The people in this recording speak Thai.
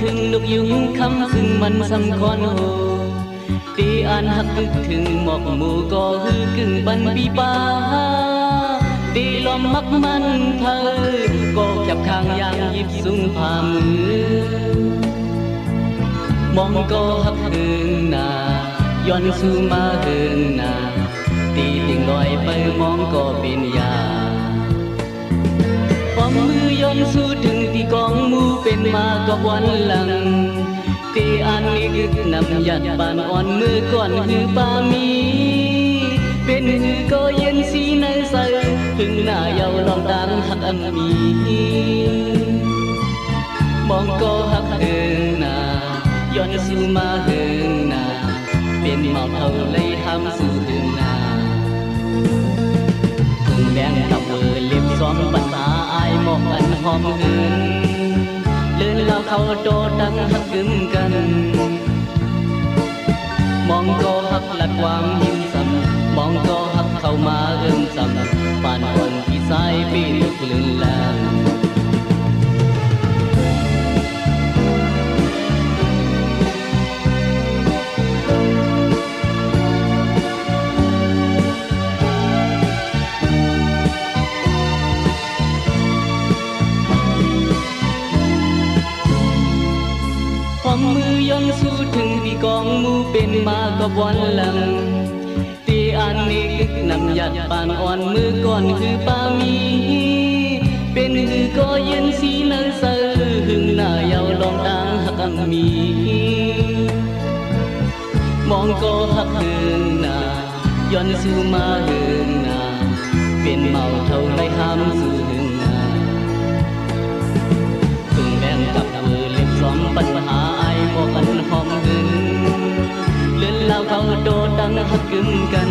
ถึงนกยุงคำซึ่งมันสำคัญโหตีอ่านหักนึกถึงหมอกหมู่ก็ฮือกึ่งบันปีป้าตีลมมักมันเธอก็แคบข้างยางยิบสูงผ่ามือมองก็หักเฮิงนาย้อนสู่มาเฮิงนาตีติ่งลอยไปมองก็เป็นยาความมือย้อนสู่ถึงที่กองมูเป็นมากับวันหลังตีอันนี้กึกนำยัดบานอ่อนมือก่อนหือปามีเป็นหือก็เย็นสีในใสถึงหน้าเยาลองดังหักอันมีมองก็หักเอิงนาย้อนสู่มาเฮิงนาเป็นเมาเท่าเลยทำสู่ถึงนาถึงแบงกับเวอร์เล็บซ้อมปัญหาอายมองอันหอมเหินเลื่อนแล้วเขาโดดังหักกึมกันมองก็หักหลักความหิมซ้ำมองก็หักเข้ามาเอิ่มซ้ำป่านก่อนที่สายปีนกลื่นลางมือย้อนสู่ถึงที่กองมูเป็นมากับวันหลังตีอันนี้กึกนำยัดปานอ่อนมือก่อนคือปามีเป็นหือก็เย็นสีนังเสือหึงหน้าเยาลองดังหักอันมีมองก็หักเฮิงนาย้อนสู่มาเฮิงนาเป็นเมาเท่าไรห้ามสู่หึงนาถึงแบ่งกับเบอร์เล็บซ้อมปัญหาบอกอันหอมหึงเลื่อนแล้วเขาโดดดังหักกึมกัน